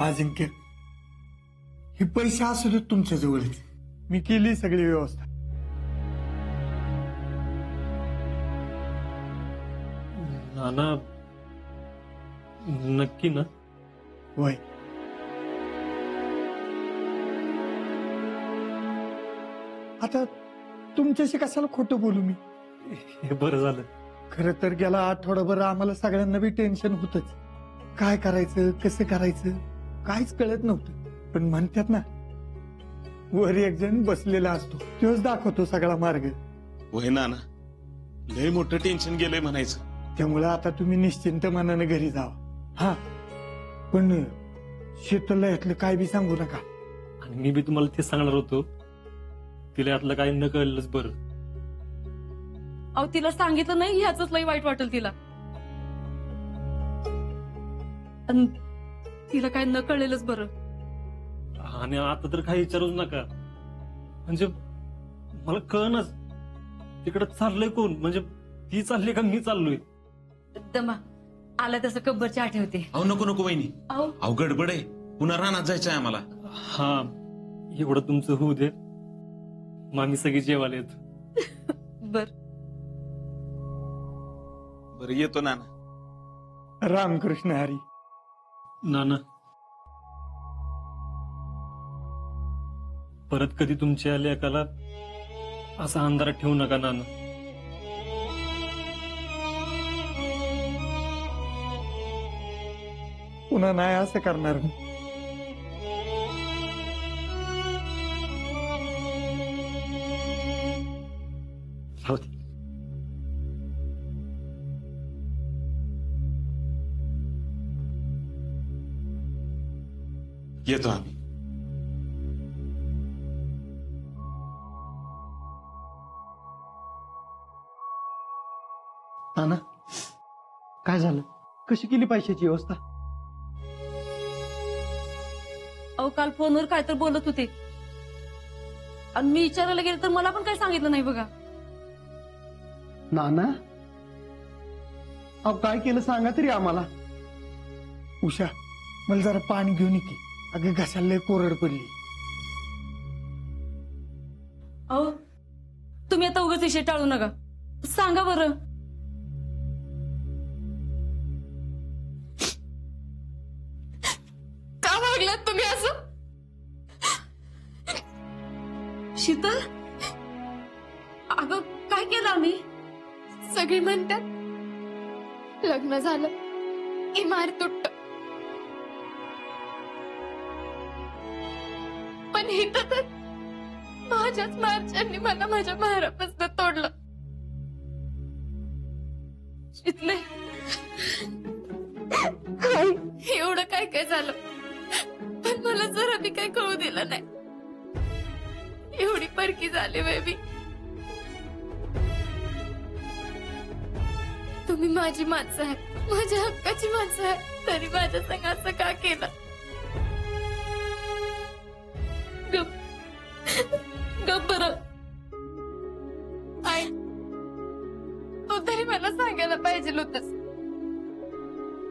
अजिंक्य, हे पैसे असू देत तुमच्या जवळच. मी केली सगळी व्यवस्था. नाना नक्की ना? होय. आता तुमच्याशी कशाला खोटं बोलू मी? हे बरं झालं. खरं तर गेला आठवडाभर आम्हाला सगळ्यांना बी टेन्शन होतच. काय करायचं, कसं करायचं काहीच कळत नव्हतं. पण म्हणतात ना, वर एक जण बसलेला असतो, तोच दाखवतो सगळा मार्ग. होय ना, लय मोठं टेन्शन गेलंय म्हणायचं. त्यामुळे आता तुम्ही निश्चिंत मनाने घरी जावा. हा, पण शीतलला यातलं काय बी सांगू नका. आणि मी बी तुम्हाला तेच सांगणार होतो, तिला यातलं काही न कळलंच बरं. अहो तिला सांगितलं नाही ह्याच लई वाईट वाटेल तिला. अन तिला काय न कळलेलंच बरं. आणि आता तर काही विचारूच नका. म्हणजे मला कळणच तिकडे चाललंय कोण, म्हणजे ती चालली का मी चाललोय. दमा आला तसं कब्बरची आठवते. अहो नको नको वहिनी, अहो अहो गडबड आहे, पुन्हा रानात जायचंय आम्हाला. हा, एवढं तुमचं होऊ दे, मामी सगळी जेवायला येत. बर बरं येतो नाना. रामकृष्ण हरी. नाना, परत कधी तुमच्या लेकाला असा अंधारात ठेवू नका नाना. पुन्हा नाही असं करणार मी. राहू दे. येतो आम्ही. नाना, काय झालं? कशी केली पैशाची व्यवस्था? अहो काल फोनवर काय तर बोलत होते आणि मी विचारायला गेले तर मला पण काय सांगितलं नाही बघा. नाना, अहो काय केलं सांगा तरी आम्हाला. उषा, मला जरा पाणी घेऊन ये की. अगं घशाला लय कोरड पडली. अहो तुम्ही आता उगाच विषय टाळू नका. सांगा बरं. का वागलात तुम्ही असं? शीतल, अगं काय केलं आम्ही? सगळी म्हणतात लग्न झालं इमारत तुटत, पण इथं तर माझ्याच मार्चांनी मला माझ्या माहेरापासून तोडलं. इथले एवढं काय काय झालं, पण मला जरा बी काय कळू दिलं नाही. एवढी परकी झाली बेबी. तुम्ही माझी माणसं आहे, माझ्या हक्काची माणसं आहे, तरी माझ्या संग असं का केलं? गप बरं. आई, तू तरी मला सांगायला पाहिजे होतस.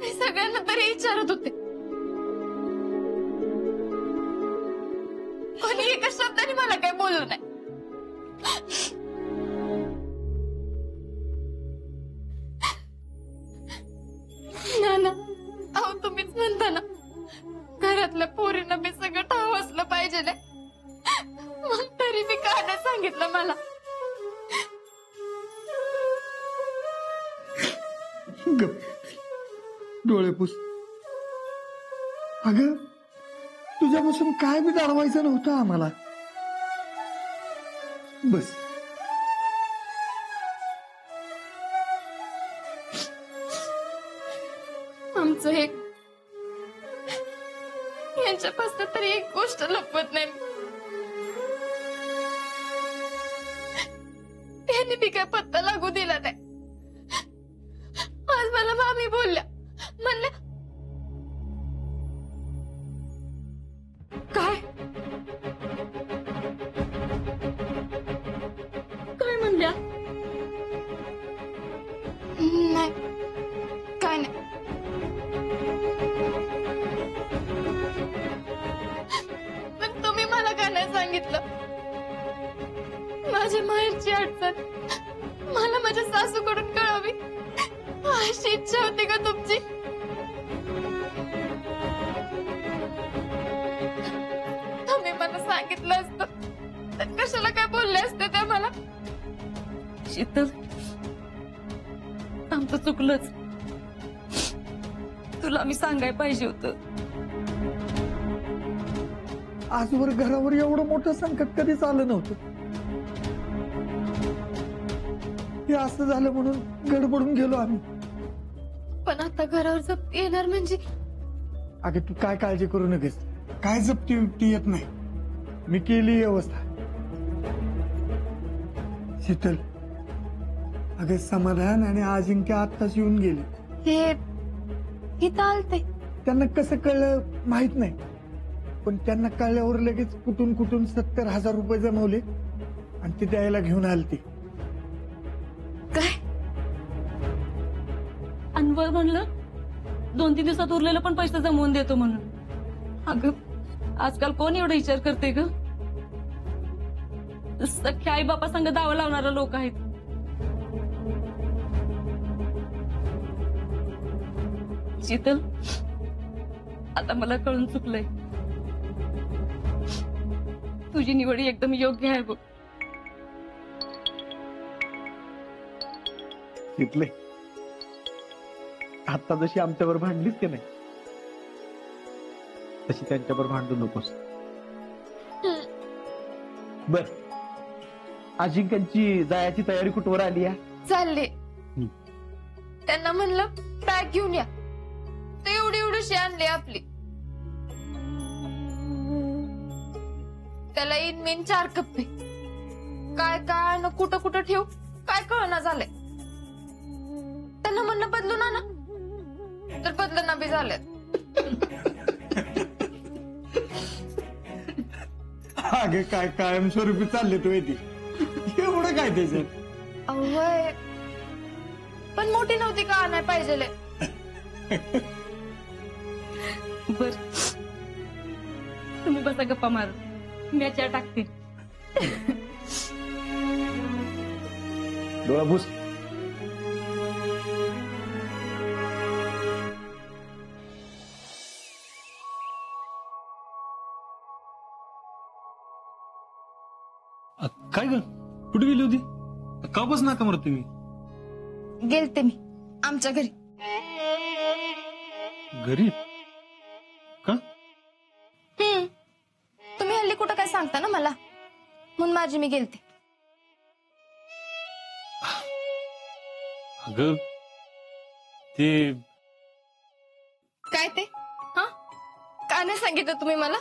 मी सगळ्यांना तरी विचारत होते, कोणी एका शब्दाने मला काही बोललं नाही. नाना, अहो तुम्हीच म्हणता ना घरातल्या पोरींना मी सगळं ठाव असलं पाहिजे, मग तरी मी का नाही सांगितलं मला? गप, डोळे पुस. अगं तुझ्यापासून काय बी दडवायचं नव्हतं आम्हाला. बस. आमचं एक यांच्यापासून तरी एक गोष्ट लपवत नाही. त्यांनी बी काय पत्ता लागू दिला नाही. आज मला मामी बोलल्या, म्हणल्या काय काय म्हणल्या? नाही, काय नाही. माहेरची अडचण मला माझ्या सासूकडून कळावी अशी इच्छा होती का तुमची? तुम्ही मला सांगितलं असतं तर कशाला काय बोलले असते त्या मला? शीतल, आमचं चुकलंच. तुला मी सांगायला पाहिजे होतं. आजवर घरावर एवढं मोठं संकट कधीच आलं नव्हतं. हे असं झालं म्हणून गडबडून गेलो आम्ही. पण आता घरावर जप्ती येणार म्हणजे? अगं तू काय काळजी करू नकोस. काय जप्ती बिप्ती येत नाही. मी केली व्यवस्था. शीतल, अगं समाधान आणि अजिंक्य आत्ताच येऊन गेले. हे इथं आलते. त्यांना कसं कळलं माहित नाही, पण त्यांना कळल्यावर लगेच कुठून कुठून 70,000 रुपये जमवले आणि ते द्यायला घेऊन आलते. काय? अनवर म्हणलं 2-3 दिवसात उरलेलं पण पैसे जमवून देतो म्हणून. अगं आजकाल कोण एवढा विचार करते ग? सख्या आई बापा संग दावा लावणारा लोक आहेत. शीतल, आता मला कळून चुकलंय. तुझी निवड एकदम योग्य आहे बघ. तिथले आता जशी आमच्यावर भांडलीस की नाही, तशी त्यांच्यावर भांडू नकोस. बर, अजिंक्यांची जायची तयारी कुठवर आली आहे? चालले. त्यांना म्हणलं बॅग घेऊन या, ते एवढी एवढीशी आणली आपली. त्याला इन मेन 4 कप्पे. काय काय न कुठं कुठं ठेवू काय कळना झालंय. त्यांना म्हणणं बदलू ना तर बदलना बी झाल्यात. अगे काय कायमस्वरूपी चालले तू ती एवढं काय त्याच्यात? अवय पण मोठी नव्हती का आणाय पाहिजे. बर, तुम्ही बसा गप्पा मार, मी चहा टाकते. डोळा भूस. काय ग, कुठे गेली होती? का बस नाका मारत तुम्ही? गेलते मी आमच्या घरी. घरी का? तुम्ही हल्ली कुठं काय सांगता ना मला, म्हणून माझी मी गेलते. अगं ते काय ते? हा, का नाही सांगितलं तुम्ही मला?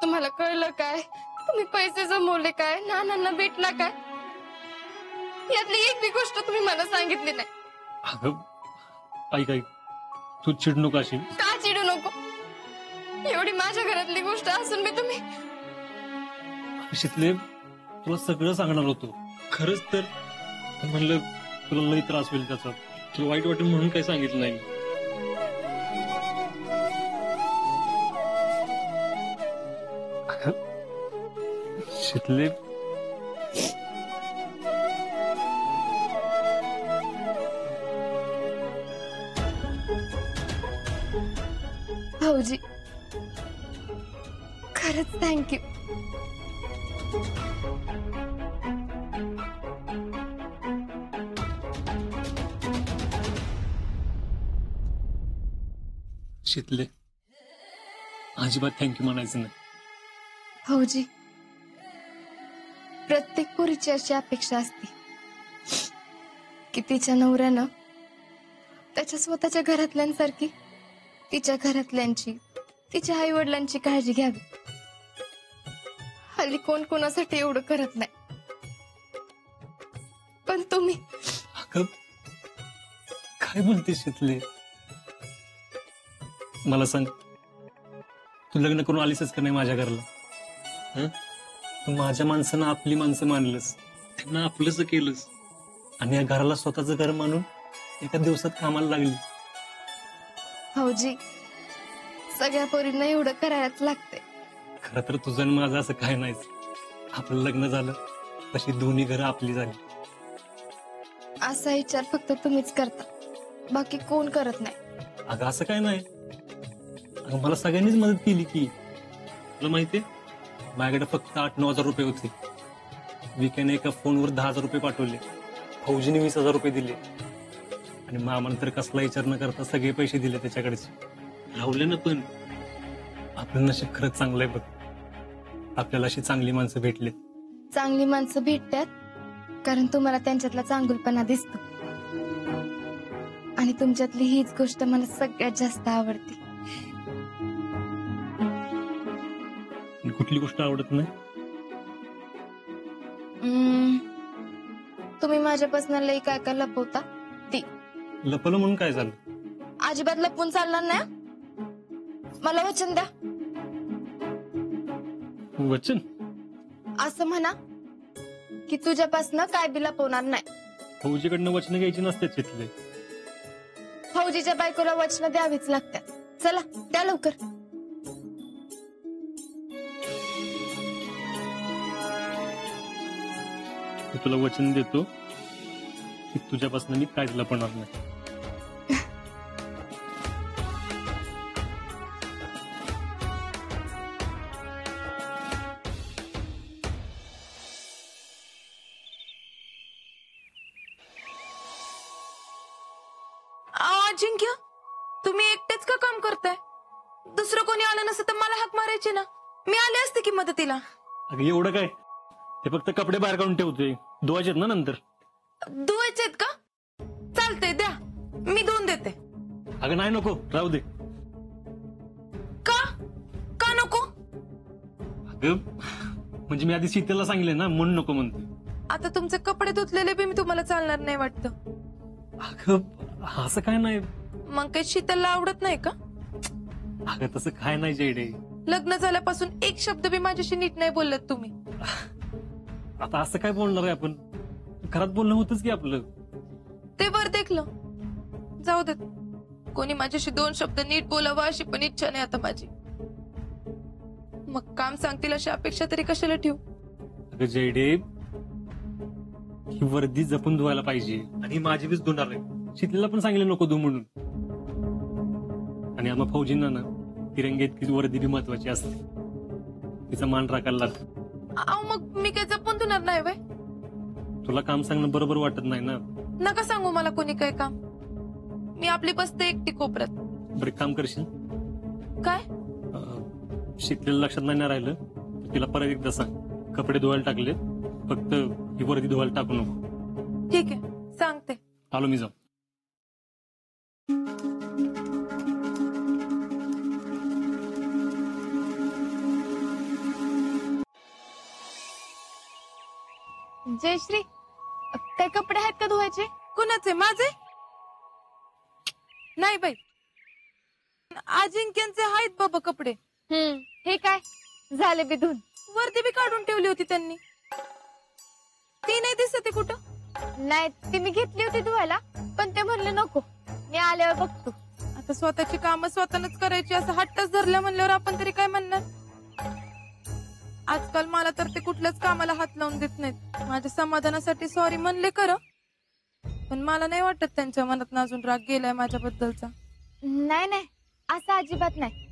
तुम्हाला कळलं काय? तुम्ही पैसे जमवले काय? नानांना भेटला काय? यातली एक बी गोष्ट तुम्ही मला सांगितली नाही. अगं ऐक ऐक, तू चिडू नको अशी. का चिडू नको? एवढी माझ्या घरातली गोष्ट असून मी तुम्ही शितले, तुला सगळं सांगणार होतो. खरंच तर म्हणलं तुला लई त्रास होईल त्याचा, तुला वाईट वाटेल म्हणून काही सांगितलं नाही. शितले, भाऊजी खरंच थँक्यू. शितले, अजिबात थँक्यू म्हणायचं नाही. भाऊजी, प्रत्येक पोरीची अशी अपेक्षा असते की तिच्या नवऱ्यानं त्याच्या स्वतःच्या घरातल्यांसारखी तिच्या घरातल्यांची, तिच्या आई वडिलांची काळजी घ्यावी. हल्ली कोण कोणासाठी एवढं करत नाही, पण तुम्ही. अगं काय बोलते शितले? मला सांग, तू लग्न करून आलीसच का नाही माझ्या घरला? हं? तू माझ्या माणसानं आपली माणसं मानलंस, त्यांना आपलंच केलंस आणि या घराला स्वतःचं घर मानून एका दिवसात कामाला लागली. भाऊजी, सगळ्या पोरींना एवढं करायलाच लागते. खरं तर तुझं आणि माझं असं काय नाहीच. आपलं लग्न झालं, तशी दोन्ही घरं आपली झाली. असा विचार फक्त तुम्हीच करता, बाकी कोण करत नाही. अगं असं काय नाही. अगं मला सगळ्यांनीच मदत केली की. तुला माहितीये माझ्याकडे फक्त 8-9 हजार रुपये होते. विक्याने एका फोनवर 10,000 रुपये पाठवले. फौजीने 20,000 रुपये दिले आणि मामानं तर कसला विचार न करता सगळे पैसे दिले त्याच्याकडेच. लावले ना. पण आपलं नशीब खरंच चांगलं आहे बघ. आपल्याला अशी चांगली माणसं भेटले. चांगली माणसं भेटतात कारण तुम्हाला त्यांच्यातला चांगुलपणा दिसतो, आणि तुमच्यातली हीच गोष्ट मला सगळ्यात जास्त आवडते. आणि कुठली गोष्ट आवडत नाही? तुम्ही माझ्यापासून लई काय काय लपवता ती. लपलं म्हणून काय झालं? अजिबात लपवून चालणार नाही. मला वचन द्या. वचन? असं म्हणा की तुझ्यापासून काय बी लपवणार नाही. फौजीकडनं वचन घ्यायची नसते तिथले. फौजीच्या बायकोला वचन द्यावीच लागतात. चला द्या लवकर. मी तुला वचन देतो की तुझ्यापासून मी काहीच लपणार नाही. अजिंक्य, तुम्ही एकटेच का काम करताय? दुसरं कोणी आलं नसतं तर मला हाक मारायची ना, मी आले असते की मदतीला. अगं एवढं काय, ते फक्त कपडे बाहेर काढून ठेवतोय. धुवायचेत ना नंतर. धुवायचेत का? चालतंय, द्या, मी धुवून देते. अगं नाही, नको, राहू दे. का का नको? अगं म्हणजे मी आधी शीतलला सांगितले ना, म्हणून नको म्हणते. आता तुमचे कपडे धुतलेले बी मी तुम्हाला चालणार नाही वाटतं. अगं असं काय नाही. मग काही शीतलला आवडत नाही का? अगं तसं काय नाही जयडे. लग्न झाल्यापासून एक शब्द बी माझ्याशी नीट नाही बोलत तुम्ही. आता असं काय बोलणार आहे आपण? घरात बोलणं होतच की आपलं. ते वर देखलं, जाऊ देत. कोणी माझ्याशी 2 शब्द नीट बोलावं अशी पण इच्छा नाही आता माझी. मग काम सांगतील अशी अपेक्षा तरी कशाला ठेवू? अगं जयडे, ही वर्दी जपून धुवायला पाहिजे आणि माझी वीज धुणार आहे. शीतलला पण सांगितलं नको धु म्हणून. आणि आम्हा फौजींना ना तिरंगी इतकीच वर्दी बी महत्वाची असते. तिचा मान राखायला लागतो. अहो मग मी काय जपून धुणार नाही वय? तुला काम सांगणं बरोबर वाटत नाही ना. नका सांगू मला कोणी काय काम. मी आपली बसते एकटी कोपऱ्यात. बरं एक काम करशील? काय? शीतलेलं लक्षात नाही राहिलं तर तिला परत एकदा सांग, कपडे धुवायला टाकले, फक्त ही वर्दी धुवायला टाकू नको. ठीक आहे, सांगते. आलो मी, जाऊ. जयश्री, काय कपडे आहेत का धुवायचे? कुणाचे? माझे नाही बाई, अजिंक्यांचे आहेत बाबा कपडे. हे काय झाले बी धुवून? वरती बी काढून ठेवली होती त्यांनी. ती नाही दिसते कुठं? नाही, ती मी घेतली होती धुवायला, पण ते म्हणले नको, मी आल्यावर बघतो. आता स्वतःची कामं स्वतःच करायची असं हट्टच धरलं म्हणल्यावर आपण तरी काय म्हणणार? आजकाल मला तर ते कुठल्याच कामाला हात लावून देत नाहीत. माझ्या समाधानासाठी सॉरी म्हणले खरं, पण मला नाही वाटत त्यांच्या मनात अजून राग गेलाय माझ्याबद्दलचा. नाही नाही, असं अजिबात नाही.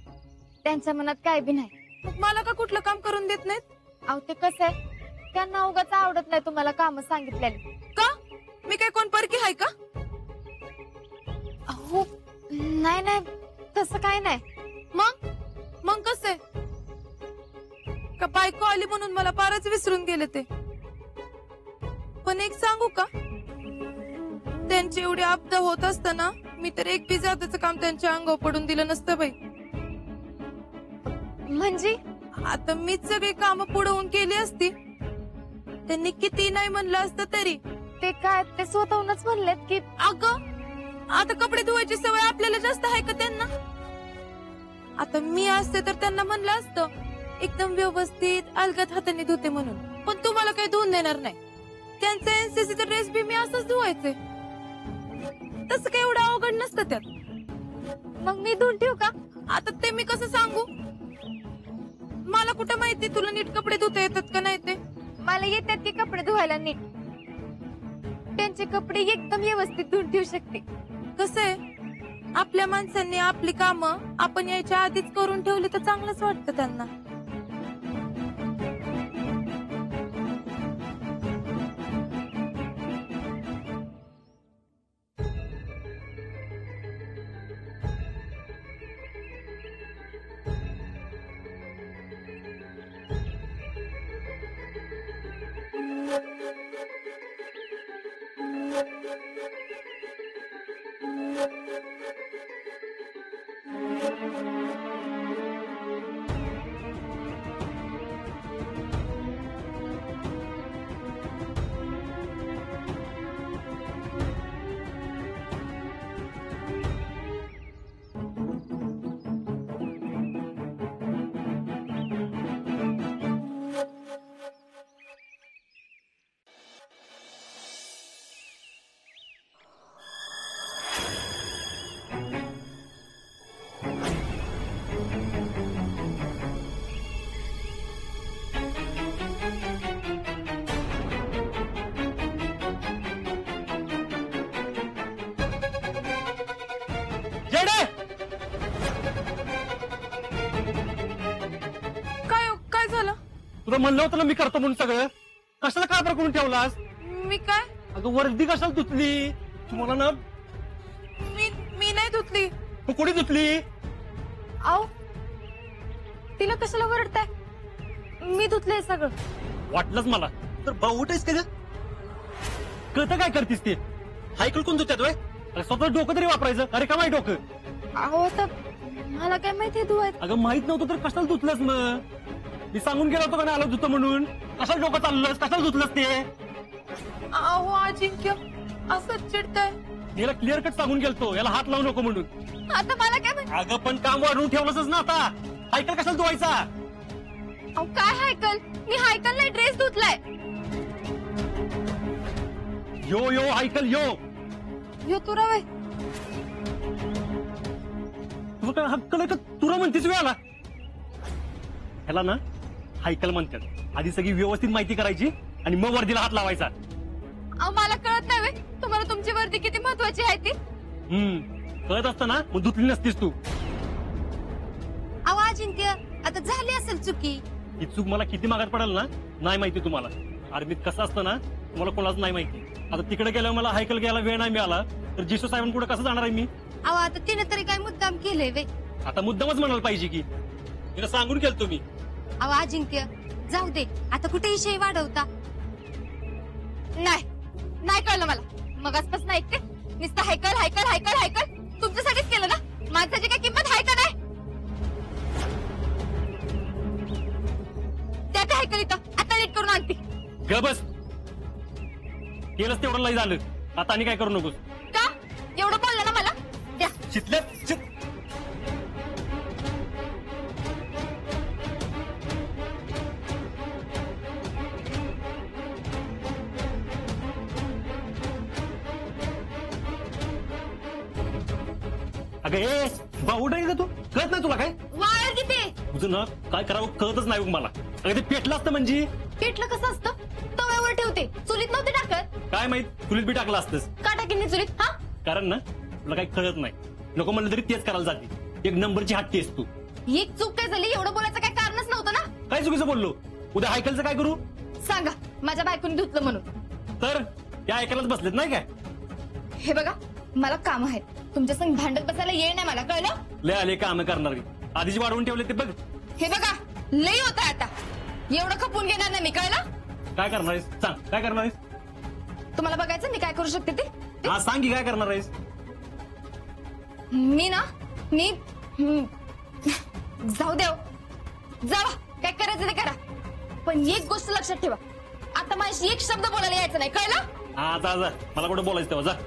त्यांच्या मनात काय बी नाही. मग मला का कुठलं काम करून देत नाहीत? अहो ते कसं आहे, त्यांना उगाच आवडत नाही तुम्हाला काम सांगितलेली. का? मी काय कोण परकी आहे का? अहो नाही नाही, तसं काय नाही. मग कसं आहे? का बायको आली म्हणून मला फारच विसरून गेले ते? पण एक सांगू का, त्यांची एवढी आपदा होत असताना मी तर एक बी जातीचं काम त्यांच्या अंगावर पडून दिलं नसतं बाई. म्हणजे आता मीच सगळी कामं पुढे होऊन केली असती, त्यांनी किती नाही म्हणलं असतं तरी. ते काय, ते स्वतःहूनच म्हणलेत की अगं आता कपडे धुवायची सवय आपल्याला जास्त आहे का त्यांना? आता मी असते तर त्यांना म्हणलं असतं एकदम व्यवस्थित अलगद हाताने धुते म्हणून, पण तुम्हाला काही धुवून देणार नाही. त्यांचा एनसीसीचा ड्रेस बी मी असंच धुवायचे. तसं काही एवढं अवघड नसतं त्यात. मग मी धुवून ठेवू का? आता ते मी कसं सांगू? मला कुठं माहिती तुला नीट कपडे धुता येतात का नाही ते? मला येतात की कपडे धुवायला नीट. त्यांचे कपडे एकदम व्यवस्थित धुवून ठेवू शकते. कसं आहे, आपल्या माणसांनी आपली कामं आपण यायच्या आधीच करून ठेवली तर चांगलंच वाटतं त्यांना. येडे! काय झालं? तुला म्हणलं होतं ना मी करतो म्हणून सगळं. कशाला काबर करून ठेवलास? मी काय? अगं वर्दी कशाला धुतली? तुम्हाला ना मी नाही धुतली. तू कोणी धुतली? आओ तिला कशाला वरडताय? मी धुतलंय सगळं. वाटलंच मला. तर बावटायस का ग? कळतं काय करतीस ते? हायकल कोण धुत्यात वय? अरे स्वतः डोकं तरी वापरायचं. अरे का माहिती डोकं? अहो तर मला काय माहिती धुवायचं. अगं माहित नव्हतं तर कशाला धुतलंस मग? मी सांगून गेलो होतो का नाही आलो धुतो म्हणून? कशाला डोकं चाललंस? कशाला धुतलंस ते? अहो अजिंक्य असं चिडतंय. याला क्लिअर कट सांगून गेलतो याला हात लावू नको म्हणून. आता मला काय माहिती? अगं पण काम वाढवून ठेवलंच ना आता. हायकल कशाला धुवायचा? अहो काय हायकल? मी हायकल नाही ड्रेस धुतलाय. यो यो हायकल यो. यो तुरा वय. तुला काय हक्क नाही का? तुला म्हणतेस वेळाला. ह्याला ना हायकल म्हणतात. आधी सगळी व्यवस्थित माहिती करायची आणि मग वर्दीला हात लावायचा. अहो मला कळत नाही वय. तुम्हाला तुमची वर्दी किती महत्वाची आहे ती. कळत असतं ना मग धुतली नसतीस तू. अहो अजिंक्य आता झाली असेल चुकी. ही चूक मला किती मागात पडेल ना नाही माहिती तुम्हाला. आर्मीत कसं असतं ना तुम्हाला कोणाच नाही माहिती. आता तिकडे गेल्यावर मला हायकल घ्यायला वेळ नाही मिळाला तर जिशू साहेबांपुढे कसं जाणार आहे मी? अहो आता तिने तरी काय मुद्दाम केलंय वे. आता मुद्दामच म्हणायला पाहिजे की तिला सांगून गेलतो मी. अहो अजिंक्य जाऊ दे आता कुठे विषय वाढवता. नाही कळलं मला. मग आजपासून ऐकते नुसतं हायकल हायकल हायकल हायकल. तुमच्यासाठीच केलं ना. माणसाची काय किंमत आहे का नाही? त्या काय हायकल इथं आता नीट करून आणते. ग बस. केलंच तेवढं लय झालं. आता आणि काय करू नकोस. का एवढं बोललं ना मला. द्या. शितल्या अगं ए बाहुड आहे का तू? कळत नाही तुला काय? वायर किती तुझं ना काय करावं कळतच नाही बघ मला. अगं ते पेटलं असतं म्हणजे. पेटलं कसं असतं? तव्यावर ठेवते. चुलीत नव्हते टाकत. काय माहित चुलीत बी टाकलं असतंस. का टाकीन चुलीत? हा कारण ना तुला काही कळत नाही. नको म्हणलं तरी तेच करायला जाते. एक नंबरची हट्टी आहेस तू. एक चूक काय झाली? एवढं बोलायचं काय कारणच नव्हतं ना. काय चुकीचं बोललो? उद्या हायकलचं काय करू? सांगा माझ्या बायकोनी धुतलं म्हणून. तर त्या ऐकायलाच बसलेत नाही काय? हे बघा मला काम आहेत. तुमच्या संग भांडत बसायला येईल नाही मला. कळलं? लय आले काम करणारी. आधीची वाढवून ठेवले ते बघ. हे बघा लई होत आता. एवढं खपून घेणार नाही मी. कळलं? काय करणार आहेस? सांग काय करणार आहेस? तुम्हाला बघायचं मी काय करू शकते ते. हा सांग की काय करणार आहेस? मी जाऊ देव जावा काय करायचं ते करा. पण एक गोष्ट लक्षात ठेवा. आता माझी एक शब्द बोलायला यायचं नाही. कळलं? हा जा जा. मला कुठं बोलायचं तेव्हा जा.